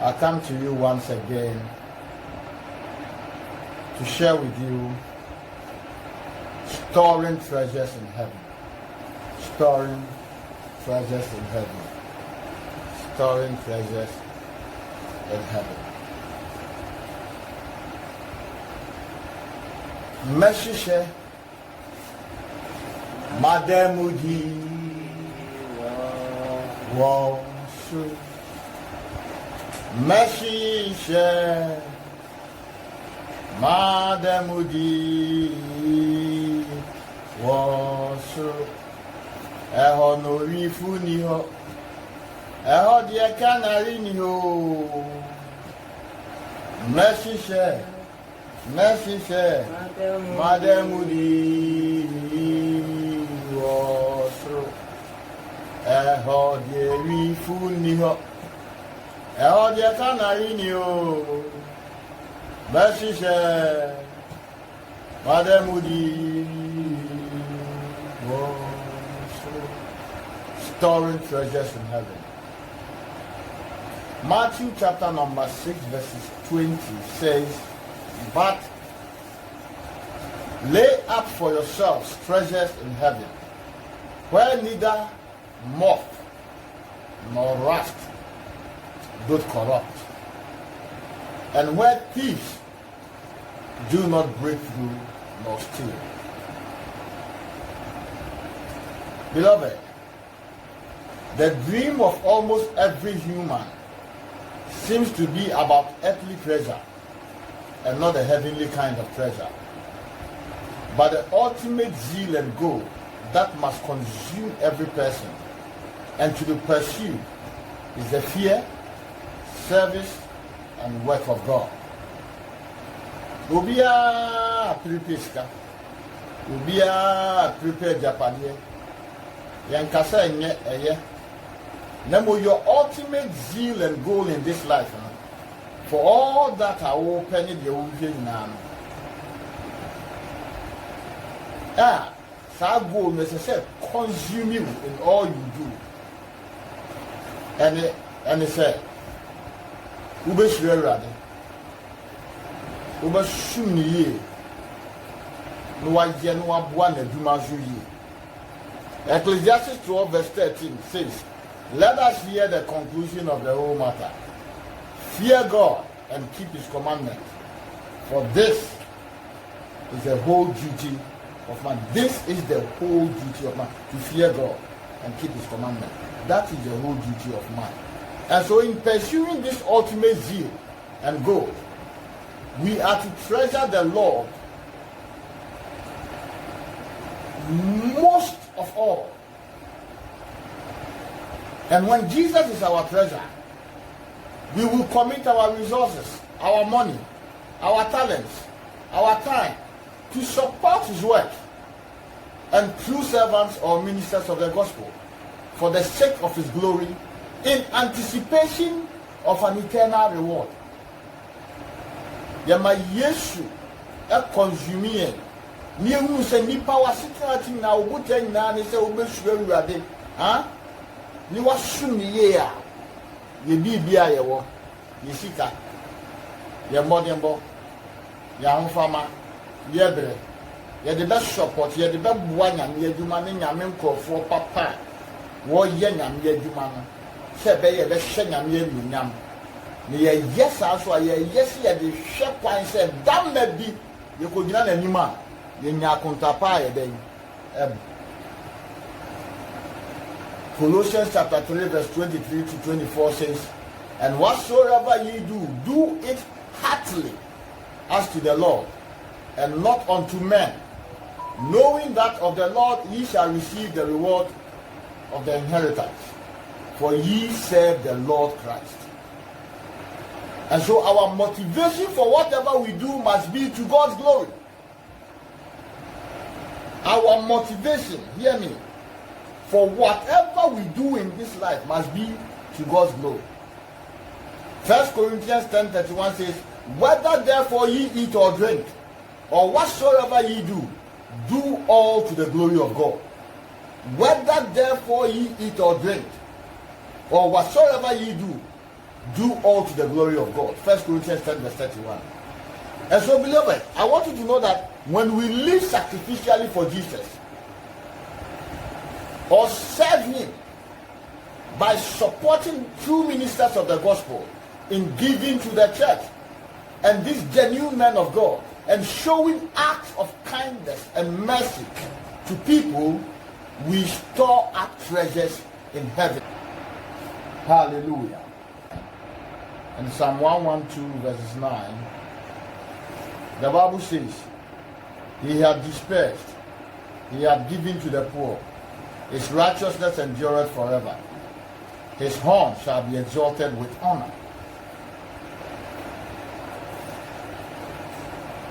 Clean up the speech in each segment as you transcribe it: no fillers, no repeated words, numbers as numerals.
I come to you once again to share with you storing treasures in heaven. Storing treasures in heaven. Storing treasures in heaven. Meshishe Mademudi Washu Meshishe Mademudi Washu Eho no rifu ni ho Eho die kanari ni ho Meshishe Meshishe Mademudi Washu Eho die rifu ni ho Eho die kanari ni ho Meshishe Mademudi Washu Storing treasures in heaven. Matthew chapter number 6 verses 20 says, but lay up for yourselves treasures in heaven, where neither moth nor rust doth corrupt, and where thieves do not break through nor steal. Beloved, the dream of almost every human seems to be about earthly treasure and not a heavenly kind of treasure. But the ultimate zeal and goal that must consume every person and to be pursued is the fear, service, and work of God. Ubia prepeska, ubia prepare Japanese, yankasa enye eye. Nemo your ultimate zeal and goal in this life, for all that are open in the ocean now. That goal necessarily consume you in all you do. And it said, Ube Shirerade, Ube Shuni, Noa Genua Buana Dumazu. Ecclesiastes 12 verse 13 says, let us hear the conclusion of the whole matter. Fear God and keep his commandments. For this is the whole duty of man. This is the whole duty of man. To fear God and keep his commandments. That is the whole duty of man. And so in pursuing this ultimate zeal and goal, we are to treasure the Lord most of all. And when Jesus is our treasure, we will commit our resources, our money, our talents, our time to support his work and true servants or ministers of the gospel for the sake of his glory in anticipation of an eternal reward. Yama Yesu e consumie ni hu se nipa wasitati na obutan na ne se obesu awurade ni wasum ye a ye bibia ye wo ye sika ye modembo ya honfama ye bre ye de be support ye de be boa nyame adwuma ne nyame nkrofo papa wo ye nyame adwuma no se be ye be hye nyame anunyam ne ye yes aso ye yes ye de hwe kwan se damma bi ye ko gina na nyima ye nya kontapa ye den Colossians chapter 3 verse 23 to 24 says, and whatsoever ye do, do it heartily as to the Lord, and not unto men, knowing that of the Lord ye shall receive the reward of the inheritance, for ye serve the Lord Christ. And so our motivation for whatever we do must be to God's glory. Our motivation, hear me, for whatever we do in this life must be to God's glory. 1 Corinthians 10:31 says, whether therefore ye eat or drink, or whatsoever ye do, do all to the glory of God. Whether therefore ye eat or drink, or whatsoever ye do, do all to the glory of God. 1 Corinthians 10 verse 31. And so, beloved, I want you to know that when we live sacrificially for Jesus or serve him by supporting true ministers of the gospel in giving to the church and these genuine men of God and showing acts of kindness and mercy to people, we store up treasures in heaven. Hallelujah. In Psalm 112 verses 9, the Bible says, he had dispersed, he had given to the poor, his righteousness endureth forever. His horn shall be exalted with honor.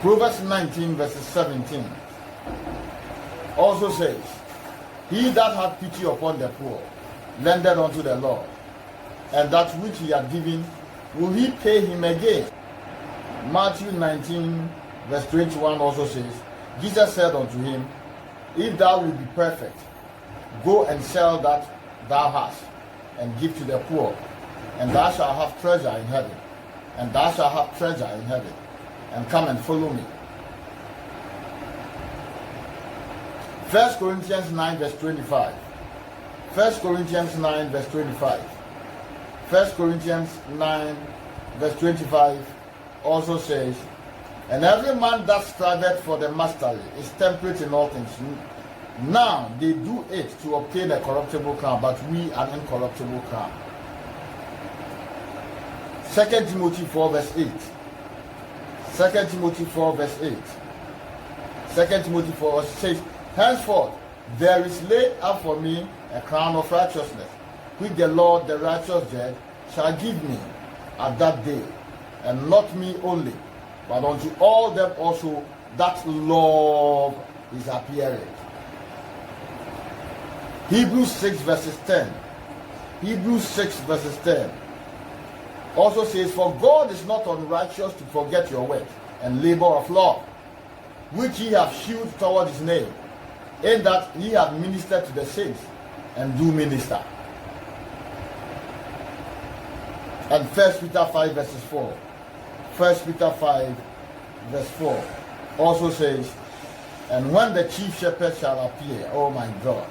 Proverbs 19 verses 17 also says, he that hath pity upon the poor lendeth unto the Lord, and that which he hath given will he pay him again. Matthew 19 verse 21 also says, Jesus said unto him, if thou wilt be perfect, go and sell that thou hast, and give to the poor, and thou shalt have treasure in heaven. And thou shalt have treasure in heaven. And come and follow me. 1 Corinthians 9 verse 25. 1 Corinthians 9 verse 25. 1 Corinthians 9 verse 25 also says, and every man that striveth for the mastery is temperate in all things. Now they do it to obtain a corruptible crown, but we an incorruptible crown. 2 Timothy 4 verse 8. 2 Timothy 4 verse 8. 2 Timothy 4 says, henceforth there is laid up for me a crown of righteousness, which the Lord the righteous judge shall give me at that day, and not me only, but unto all them also that love his appearing. Hebrews 6 verses 10. Hebrews 6 verses 10 also says, for God is not unrighteous to forget your work and labor of love, which ye have shewed toward his name, in that ye have ministered to the saints and do minister. And 1 Peter 5 verses 4. 1 Peter 5 verse 4 also says, and when the chief shepherd shall appear, oh my God,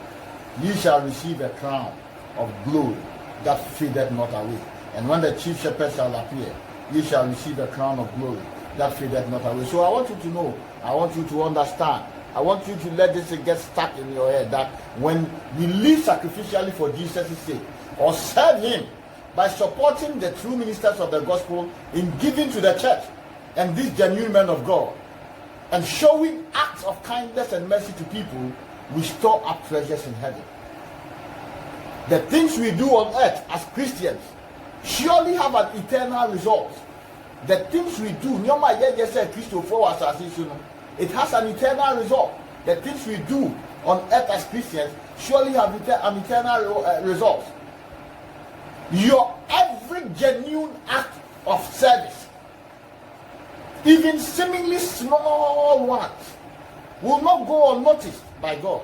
ye shall receive a crown of glory that fadeth not away. And when the chief shepherd shall appear, ye shall receive a crown of glory that fadeth not away. So I want you to know, I want you to understand, I want you to let this get stuck in your head, that when we live sacrificially for Jesus' sake, or serve him by supporting the true ministers of the gospel in giving to the church and these genuine men of God, and showing acts of kindness and mercy to people, we store up treasures in heaven. The things we do on earth as Christians surely have an eternal result. The things we do, it has an eternal result. The things we do on earth as Christians surely have an eternal result. Your every genuine act of service, even seemingly small ones, will not go unnoticed by God.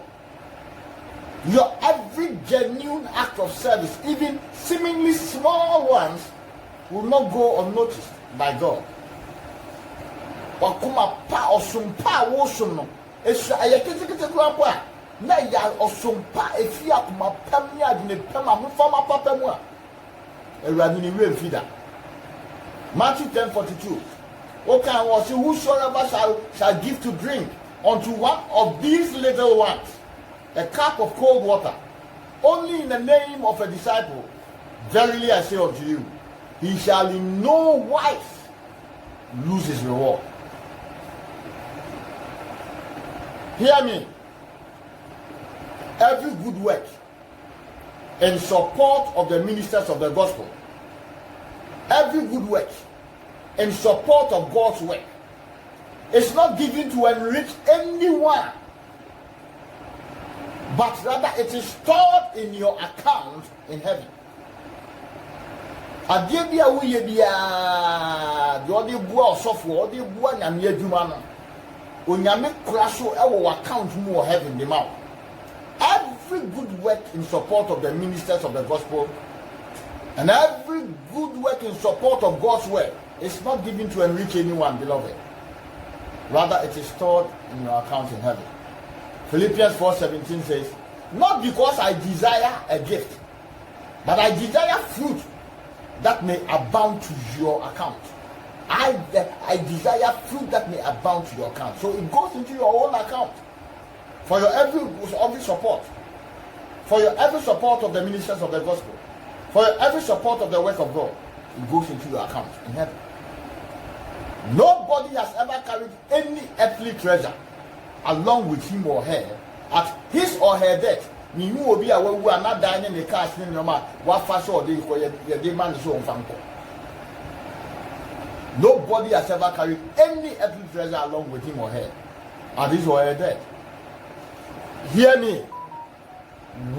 Your every genuine act of service, even seemingly small ones, will not go unnoticed by God. Wakuma pa osumpa wosuno. Esa ayekete kwa na ya osumpa efi akuma pam ni adine pam amfama papa mu a. Ewurade ni we mfida. Matthew 10:42. Okay, was whosoever shall give to drink unto one of these little ones a cup of cold water, only in the name of a disciple, verily I say unto you, he shall in no wise lose his reward. Hear me. Every good work in support of the ministers of the gospel, every good work in support of God's work, is not given to enrich anyone, but rather it is stored in your account in heaven. Adeɛ bi a woyɛ biara, deɛ ɔde bua ɔsɔfo, ɔde bua nyame adwuma no, onyame kura so ɛwɔ account mu wɔ heaven de ma wo. Every good work in support of the ministers of the gospel And every good work in support of God's work is not given to enrich anyone, beloved. Rather, it is stored in your account in heaven. Philippians 4:17 says, not because I desire a gift, but I desire fruit that may abound to your account. I desire fruit that may abound to your account. So it goes into your own account. For your every support. For your every support of the ministers of the gospel. For your every support of the work of God. It goes into your account in heaven. Nobody has ever carried any earthly treasure along with him or her at his or her death. Nobody has ever carried any earthly treasure along with him or her at his or her death. Hear me.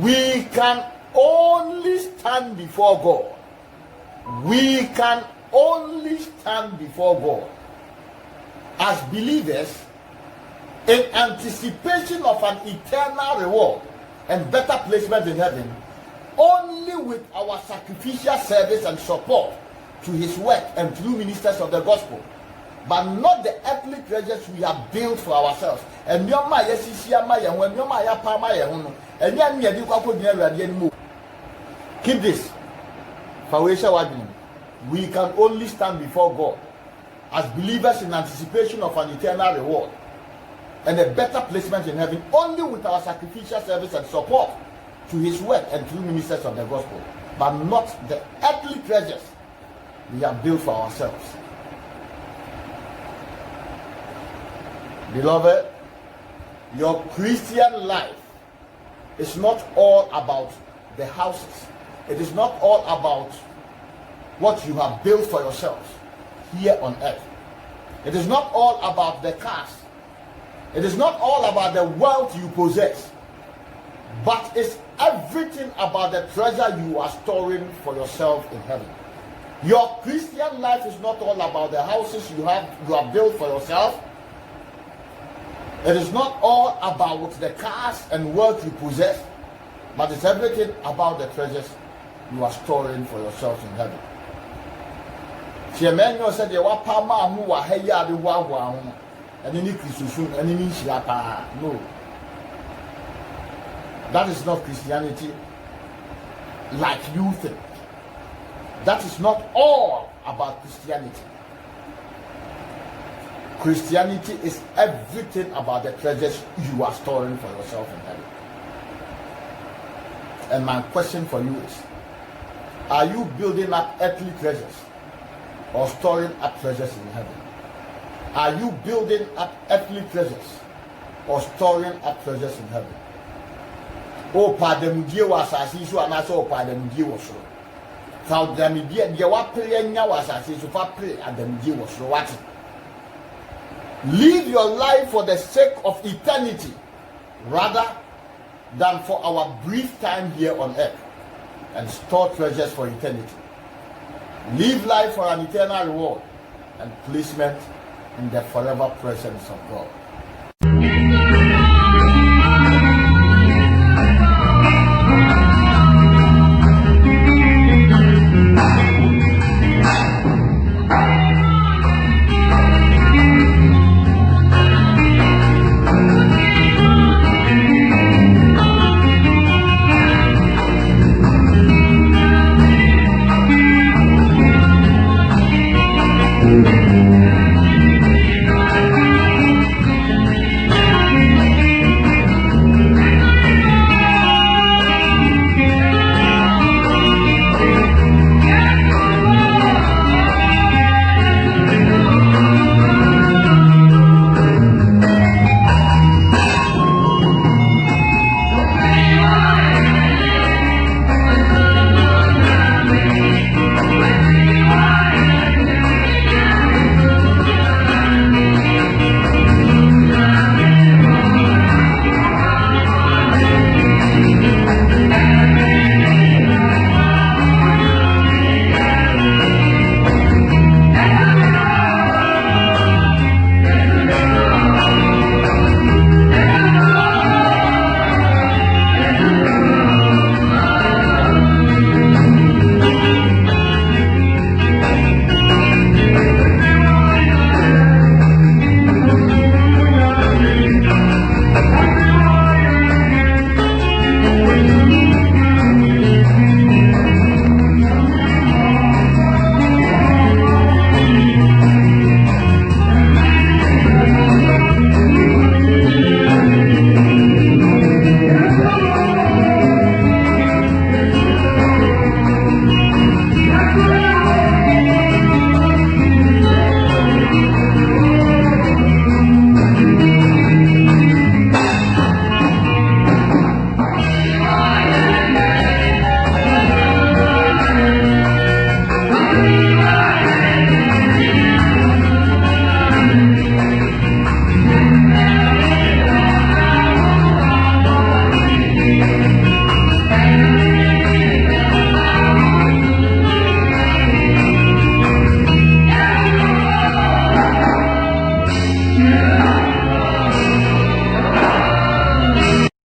We can only stand before God. We can only stand before God as believers in anticipation of an eternal reward and better placement in heaven only with our sacrificial service and support to his work and through ministers of the gospel, but not the earthly treasures we have built for ourselves. And keep this. We can only stand before God as believers in anticipation of an eternal reward and a better placement in heaven only with our sacrificial service and support to his work and through ministers of the gospel, but not the earthly treasures we have built for ourselves. Beloved, your Christian life is not all about the houses. It is not all about what you have built for yourselves here on earth. It is not all about the cars. It is not all about the wealth you possess, but it's everything about the treasure you are storing for yourself in heaven. Your Christian life is not all about the houses you have built for yourself. It is not all about the cars and wealth you possess, but it's everything about the treasures you are storing for yourselves in heaven. Emmanuel said, no. That is not Christianity like you think. That is not all about Christianity. Christianity is everything about the treasures you are storing for yourself in heaven. And my question for you is, are you building up earthly treasures or storing up treasures in heaven? Are you building up earthly treasures or storing up treasures in heaven? Oh, pardon me, was I see so, and I saw pardon me, was so. How them be a Yawapian was I see so far pray, and then you was so watching. Live your life for the sake of eternity rather than for our brief time here on earth, and store treasures for eternity. Live life for an eternal reward and placement in the forever presence of God.